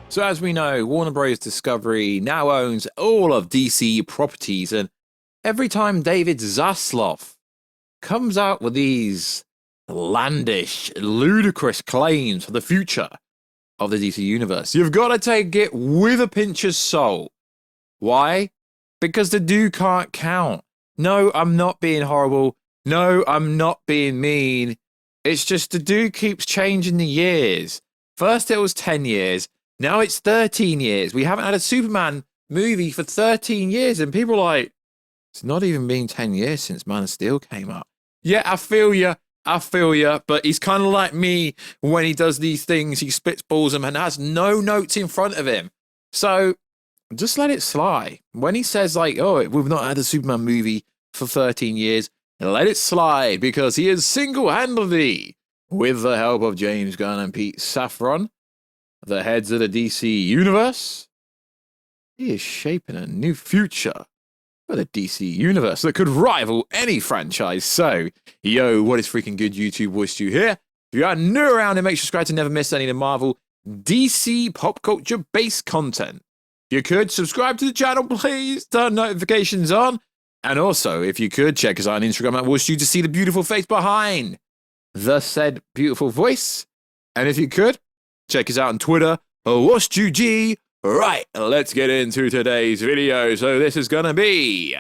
So as we know, Warner Bros. Discovery now owns all of DC properties, and every time David Zaslav comes out with these outlandish, ludicrous claims for the future of the DC universe, you've got to take it with a pinch of salt. Why? Because the dude can't count. No, I'm not being horrible. No, I'm not being mean. It's just the dude keeps changing the years. First it was 10 years. Now it's 13 years. We haven't had a Superman movie for 13 years. And people are like, it's not even been 10 years since Man of Steel came out. Yeah, I feel you. I feel you. But he's kind of like me when he does these things. He spitballs them and has no notes in front of him. So just let it slide. When he says like, oh, we've not had a Superman movie for 13 years, let it slide because he is single-handedly, with the help of James Gunn and Pete Safran, the heads of the DC universe, he is shaping a new future for the DC universe that could rival any franchise. So, yo, what is freaking good, YouTube? Warstu here. If you are new around here, make sure to subscribe to never miss any of the Marvel, DC, pop culture-based content. If you could, subscribe to the channel, please. Turn notifications on. And also, if you could, check us out on Instagram at Warstu to see the beautiful face behind the said beautiful voice. And if you could, check us out on Twitter, WarstuG. Right, let's get into today's video. So this is going to be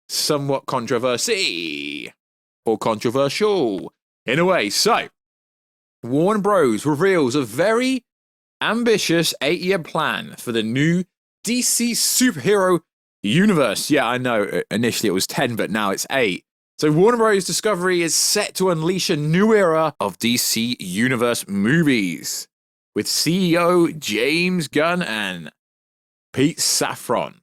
somewhat controversy or controversial in a way. So, Warner Bros. Reveals a very ambitious 8-year plan for the new DC superhero universe. Yeah, I know, initially it was 10, but now it's 8. So Warner Bros. Discovery is set to unleash a new era of DC Universe movies with CEO James Gunn and Pete Safran.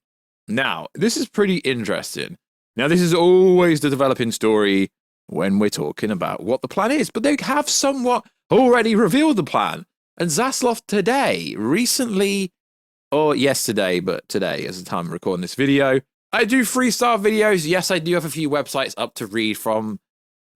Now, this is pretty interesting. Now, this is always the developing story when we're talking about what the plan is, but they have somewhat already revealed the plan. And Zaslav today, recently, or yesterday, but today is the time of recording this video, I do freestyle videos. Yes, I do have a few websites up to read from,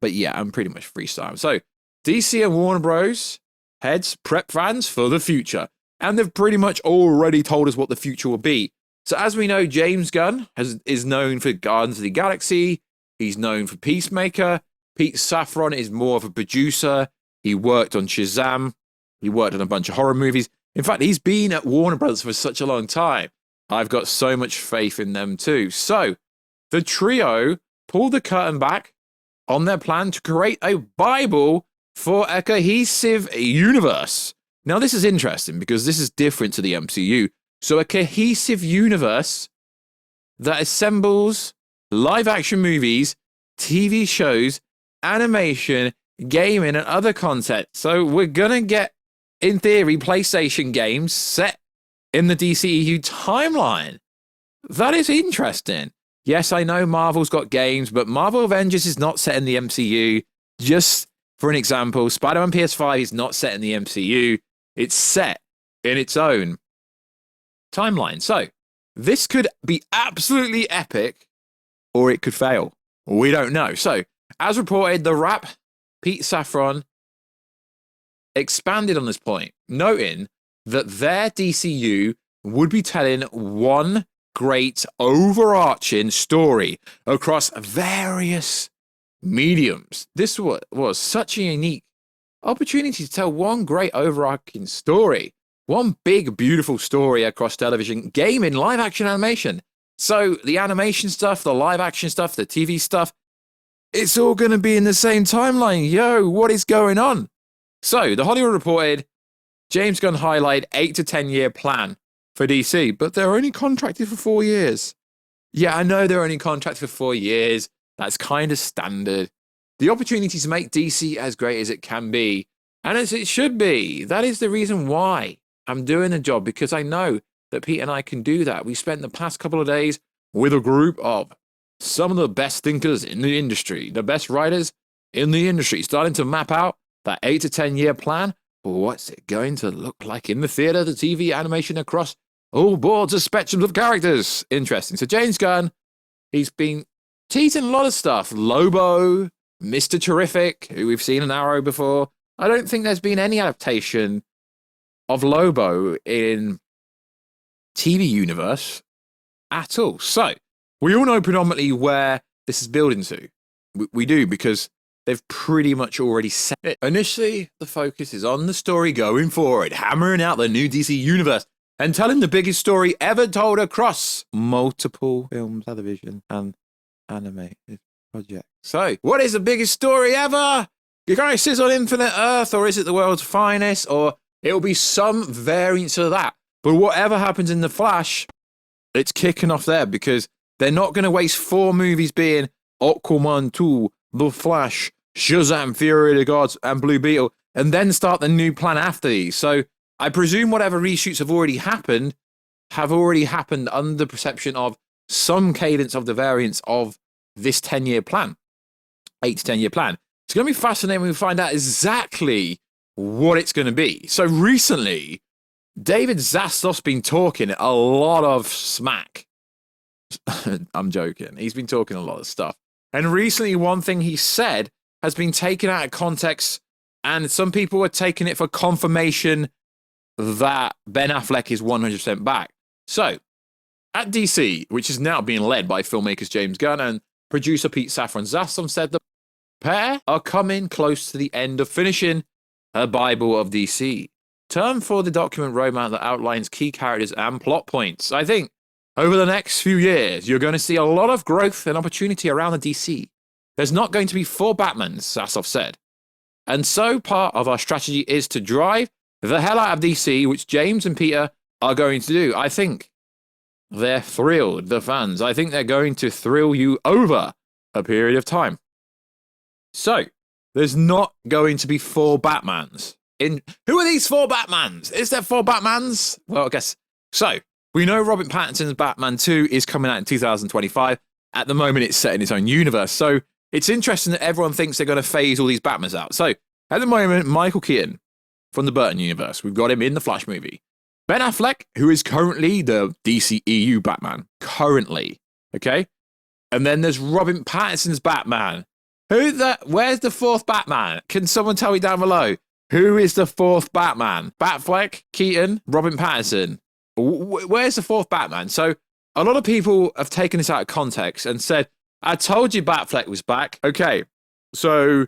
but yeah, I'm pretty much freestyle. So, DC and Warner Bros. Heads prep fans for the future, and they've pretty much already told us what the future will be. So as we know, James Gunn is known for Guardians of the Galaxy. He's known for Peacemaker. Pete Safran is more of a producer. He worked on Shazam. He worked on a bunch of horror movies. In fact, he's been at Warner Bros. For such a long time. I've got so much faith in them too. So the trio pulled the curtain back on their plan to create a Bible for a cohesive universe. Now, this is interesting because this is different to the MCU. So a cohesive universe that assembles live-action movies, TV shows, animation, gaming, and other content. So we're going to get, in theory, PlayStation games set in the DCEU timeline. That is interesting. Yes, I know Marvel's got games, but Marvel Avengers is not set in the MCU. Just for an example, Spider-Man PS5 is not set in the MCU. It's set in its own timeline. So, this could be absolutely epic, or it could fail. We don't know. So, as reported, the rap, Pete Safran, expanded on this point, noting that their DCU would be telling one great overarching story across various mediums. This was such a unique opportunity to tell one great overarching story, one big, beautiful story across television, gaming, live action, animation. So the animation stuff, the live action stuff, the TV stuff, it's all going to be in the same timeline. Yo, what is going on? So the Hollywood reported James Gunn highlighted 8 to 10 year plan for DC, but they're only contracted for 4 years. Yeah, I know they're only contracted for 4 years. That's kind of standard. The opportunity to make DC as great as it can be, and as it should be. That is the reason why I'm doing the job, because I know that Pete and I can do that. We spent the past couple of days with a group of some of the best thinkers in the industry, the best writers in the industry, starting to map out that 8 to 10 year plan. What's it going to look like in the theater, the TV, animation, across all boards of spectrums of characters? Interesting. So James Gunn, he's been teasing a lot of stuff. Lobo, Mr. Terrific, who we've seen in Arrow before. I don't think there's been any adaptation of Lobo in TV universe at all. So, we all know predominantly where this is building to. We do, because they've pretty much already set it. Initially, the focus is on the story going forward, hammering out the new DC universe and telling the biggest story ever told across multiple film, television, and animated projects. So, what is the biggest story ever? Crisis on Infinite Earth, or is it the world's finest, or it'll be some variance of that. But whatever happens in The Flash, it's kicking off there, because they're not going to waste 4 movies being Aquaman 2, The Flash, Shazam, Fury of the Gods, and Blue Beetle, and then start the new plan after these. So I presume whatever reshoots have already happened under the perception of some cadence of the variance of this 10-year plan, 8 to 10-year plan. It's going to be fascinating when we find out exactly what it's going to be. So recently, David Zaslav's been talking a lot of smack. I'm joking. He's been talking a lot of stuff. And recently, one thing he said has been taken out of context, and some people are taking it for confirmation that Ben Affleck is 100% back. So, at DC, which is now being led by filmmakers James Gunn and producer Pete Safran, Zaslav said the pair are coming close to the end of finishing a Bible of DC, term for the document roadmap that outlines key characters and plot points. I think over the next few years, you're going to see a lot of growth and opportunity around the DC. There's not going to be 4 Batmans, Zasov said. And so part of our strategy is to drive the hell out of DC, which James and Peter are going to do. I think they're thrilled, the fans. I think they're going to thrill you over a period of time. So, there's not going to be 4 Batmans. Who are these 4 Batmans? Is there 4 Batmans? Well, I guess. So, we know Robert Pattinson's Batman 2 is coming out in 2025. At the moment, it's set in its own universe. So, it's interesting that everyone thinks they're going to phase all these Batmans out. So, at the moment, Michael Keaton from the Burton universe. We've got him in the Flash movie. Ben Affleck, who is currently the DCEU Batman. Currently. Okay? And then there's Robert Pattinson's Batman. Where's the 4th Batman? Can someone tell me down below? Who is the 4th Batman? Batfleck, Keaton, Robert Pattinson. Where's the 4th Batman? So a lot of people have taken this out of context and said, I told you Batfleck was back. Okay, so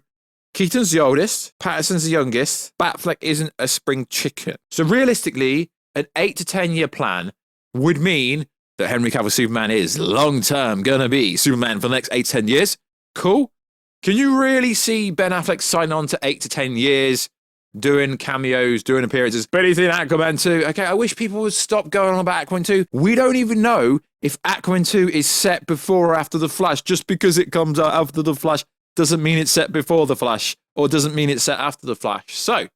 Keaton's the oldest, Pattinson's the youngest, Batfleck isn't a spring chicken. So realistically, an 8 to 10 year plan would mean that Henry Cavill Superman is long-term going to be Superman for the next 8 to 10 years. Cool. Can you really see Ben Affleck sign on to 8 to 10 years, doing cameos, doing appearances? But anything Aquaman 2? Okay, I wish people would stop going on about Aquaman 2. We don't even know if Aquaman 2 is set before or after The Flash. Just because it comes out after The Flash doesn't mean it's set before The Flash, or doesn't mean it's set after The Flash. So,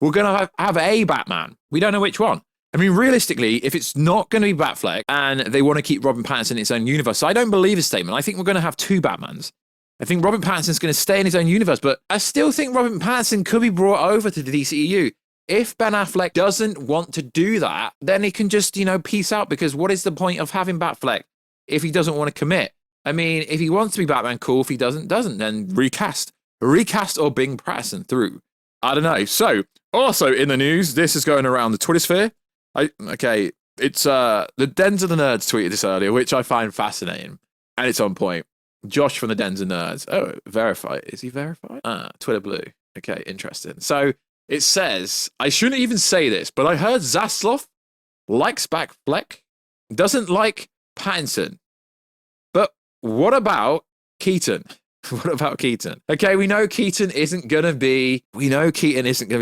we're going to have a Batman. We don't know which one. I mean, realistically, if it's not going to be Batfleck and they want to keep Robin Pattinson in its own universe, I don't believe his statement. I think we're going to have 2 Batmans. I think Robert Pattinson's going to stay in his own universe, but I still think Robert Pattinson could be brought over to the DCEU. If Ben Affleck doesn't want to do that, then he can just, peace out, because what is the point of having Batfleck if he doesn't want to commit? I mean, if he wants to be Batman, cool. If he doesn't, then recast. Recast or bring Pattinson through. I don't know. So, also in the news, this is going around the Twitter sphere. It's the Dens of the Nerds tweeted this earlier, which I find fascinating, and it's on point. Josh from the Dens of Nerds. Oh, verified. Is he verified? Twitter blue. Okay, interesting. So it says, I shouldn't even say this, but I heard Zaslav likes Batfleck, doesn't like Pattinson. But what about Keaton? What about Keaton? Okay, we know Keaton isn't going to be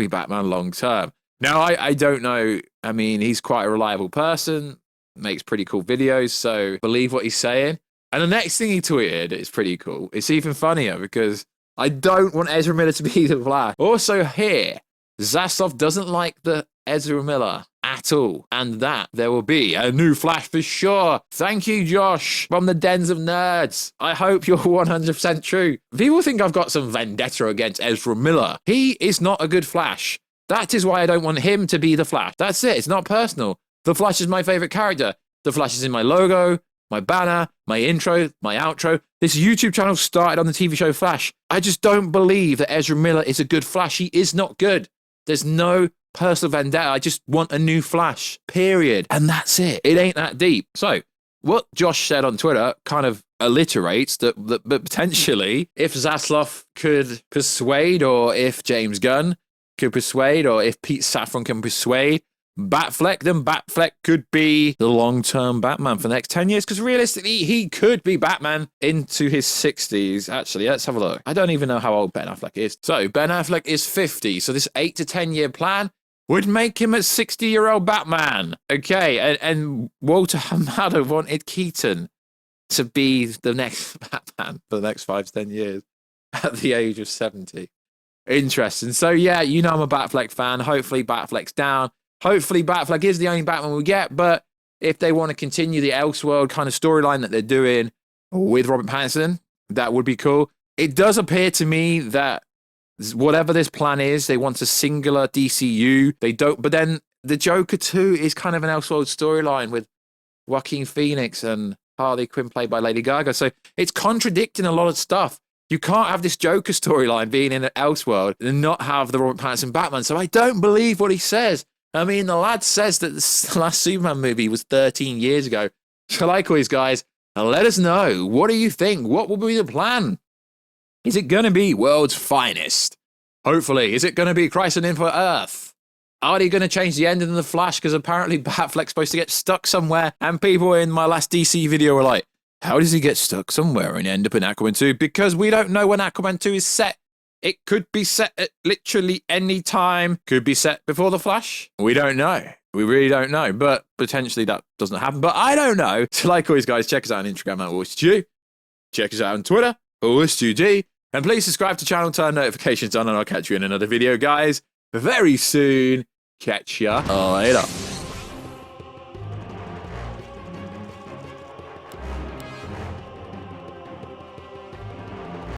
Batman long term. Now, I don't know. I mean, he's quite a reliable person, makes pretty cool videos, so believe what he's saying. And the next thing he tweeted is pretty cool. It's even funnier because I don't want Ezra Miller to be the Flash. Also here, Zaslav doesn't like the Ezra Miller at all. And that there will be a new Flash for sure. Thank you, Josh, from the Dens of Nerds. I hope you're 100% true. People think I've got some vendetta against Ezra Miller. He is not a good Flash. That is why I don't want him to be the Flash. That's it. It's not personal. The Flash is my favorite character. The Flash is in my logo, my banner, my intro, my outro. This YouTube channel started on the TV show Flash. I just don't believe that Ezra Miller is a good Flash. He is not good. There's no personal vendetta. I just want a new Flash, period. And that's it. It ain't that deep. So what Josh said on Twitter kind of alliterates that potentially if Zaslav could persuade, or if James Gunn could persuade, or if Pete Safran can persuade Batfleck, then Batfleck could be the long-term Batman for the next 10 years, because realistically, he could be Batman into his 60s. Actually, let's have a look. I don't even know how old Ben Affleck is. So Ben Affleck is 50, so this 8 to 10 year plan would make him a 60-year-old Batman. Okay, and Walter Hamada wanted Keaton to be the next Batman for the next 5 to 10 years at the age of 70. Interesting. So yeah, you know I'm a Batfleck fan. Hopefully Batfleck's down. Hopefully Batfleck is the only Batman we get, but if they want to continue the Elseworld kind of storyline that they're doing with Robert Pattinson, that would be cool. It does appear to me that whatever this plan is, they want a singular DCU. They don't, but then the Joker 2 is kind of an Elseworld storyline with Joaquin Phoenix and Harley Quinn played by Lady Gaga. So it's contradicting a lot of stuff. You can't have this Joker storyline being in an Elseworld and not have the Robert Pattinson Batman. So I don't believe what he says. I mean, the lad says that the last Superman movie was 13 years ago. So like always, guys, let us know. What do you think? What will be the plan? Is it going to be World's Finest? Hopefully. Is it going to be Christ and Info Earth? Are they going to change the ending of The Flash? Because apparently Batfleck's supposed to get stuck somewhere. And people in my last DC video were like, how does he get stuck somewhere and end up in Aquaman 2? Because we don't know when Aquaman 2 is set. It could be set at literally any time. Could be set before The Flash. We don't know. We really don't know. But potentially that doesn't happen. But I don't know. So like always, guys, check us out on Instagram at Warstu. Check us out on Twitter, WarstuD. And please subscribe to the channel, turn notifications on, and I'll catch you in another video, guys. Very soon. Catch ya later.